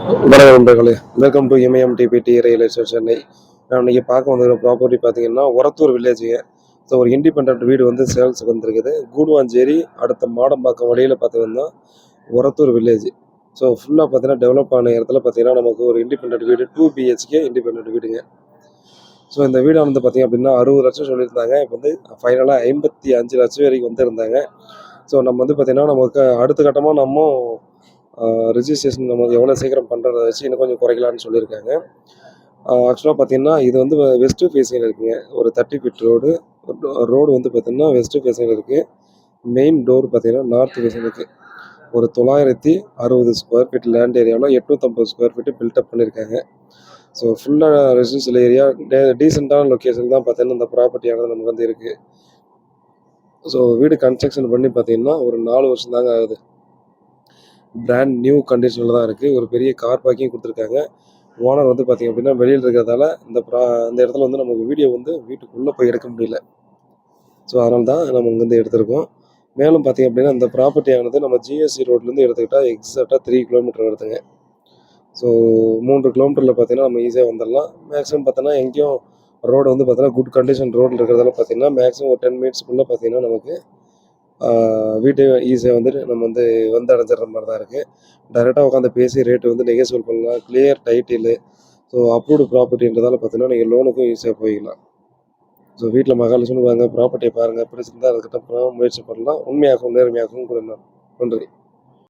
வணக்கம் நண்பர்களே, welcome to MMTPT real estate Chennai. நான் இன்னைக்கு பார்க்க வந்திருக்கிற ப்ராப்பர்ட்டி பார்த்தீங்கன்னா ஒரத்தூர் வில்லேஜுங்க. ஸோ ஒரு இண்டிபெண்ட் வீடு வந்து சேல்ஸுக்கு வந்திருக்குது. கூடுவாஞ்சேரி அடுத்த மாடம்பாக்கம் வழியில் பார்த்தீங்கன்னா ஒரத்தூர் வில்லேஜ். ஸோ ஃபுல்லாக பார்த்தீங்கன்னா டெவலப் ஆன இடத்துல பார்த்தீங்கன்னா நமக்கு ஒரு இண்டிபெண்ட் வீடு 2 BHK இண்டிபெண்ட் வீடுங்க. ஸோ இந்த வீடு வந்து பார்த்தீங்க அப்படின்னா 60 லட்சம் சொல்லியிருந்தாங்க. இப்போ வந்து ஃபைனலாக 55 லட்சம் வரைக்கும் வந்திருந்தாங்க. ஸோ நம்ம வந்து பார்த்தீங்கன்னா நமக்கு அடுத்த கட்டமாக நம்ம ரிஜிஸ்ட்ரேஷன் நம்ம எவ்வளோ சீக்கிரம் பண்ணுறத வச்சு இன்னும் கொஞ்சம் குறைக்கலான்னு சொல்லியிருக்காங்க. ஆக்சுவலாக பார்த்தீங்கன்னா இது வந்து வெஸ்ட்டு ஃபேஸிங்கில் இருக்குங்க. ஒரு 30 ஃபீட் ரோடு. ரோடு வந்து பார்த்தீங்கன்னா வெஸ்ட்டு ஃபேஸிங்கில் இருக்குது. மெயின் டோர் பார்த்தீங்கன்னா நார்த் ஃபேஸிங் இருக்குது. ஒரு 960 ஸ்கொயர் ஃபீட் லேண்ட் ஏரியாவில் 850 ஸ்கொயர் ஃபீட்டு பில்டப் பண்ணியிருக்காங்க. ஸோ ஃபுல்லாக ரெசிடென்ஷியல் ஏரியா டீசெண்டான லொக்கேஷன் தான் பார்த்தீங்கன்னா இந்த ப்ராப்பர்ட்டியானது நமக்கு வந்து இருக்குது. ஸோ வீடு கன்ஸ்ட்ரக்ஷன் பண்ணி பார்த்தீங்கன்னா ஒரு 4 வருஷம் தாங்க ஆகுது. பிராண்ட் நியூ கண்டிஷனில் தான் இருக்குது. ஒரு பெரிய கார் பார்க்கிங் கொடுத்துருக்காங்க. ஓனர் வந்து பார்த்திங்க அப்படின்னா வெளியில் இருக்கிறதால இந்த இடத்துல வந்து நமக்கு வீடியோ வந்து வீட்டுக்குள்ளே போய் எடுக்க முடியல. ஸோ அதனால தான் நம்ம இங்கேருந்து எடுத்திருக்கோம். மேலும் பார்த்திங்க அப்படின்னா இந்த ப்ராப்பர்ட்டியானது நம்ம GSC ரோட்லேருந்து எடுத்துக்கிட்டால் எக்ஸாக்டாக 3 கிலோமீட்டர் வருதுங்க. ஸோ 3 கிலோமீட்டரில் பார்த்தீங்கன்னா நம்ம ஈஸியாக வந்துடலாம். மேக்ஸிமம் பார்த்தோன்னா எங்கேயும் ரோடு வந்து பார்த்தோன்னா குட் கண்டிஷன் ரோடில் இருக்கிறதால பார்த்தீங்கன்னா மேக்ஸிமம் ஒரு 10 மினிட்ஸ்க்குள்ளே பார்த்தீங்கன்னா நமக்கு வீட்டை ஈஸியாக வந்துட்டு நம்ம வந்து அடைஞ்சிடுற மாதிரி தான் இருக்குது. டைரெக்டாக உட்காந்து பேசி ரேட்டு வந்து நெகோசியேட் பண்ணலாம். Clear title. ஸோ அப்ரூவ்டு ப்ராப்பர்ட்டின்றதால பார்த்தீங்கன்னா நீங்கள் லோனுக்கும் ஈஸியாக போய்க்கலாம். ஸோ வீட்டில் மகாலட்சுமி வாங்க, ப்ராப்பர்ட்டியை பாருங்கள், பிடிச்சிருந்தா அதுக்கப்புறம் முயற்சி பண்ணலாம். உண்மையாகவும் நேர்மையாகவும் கூட நன்றி.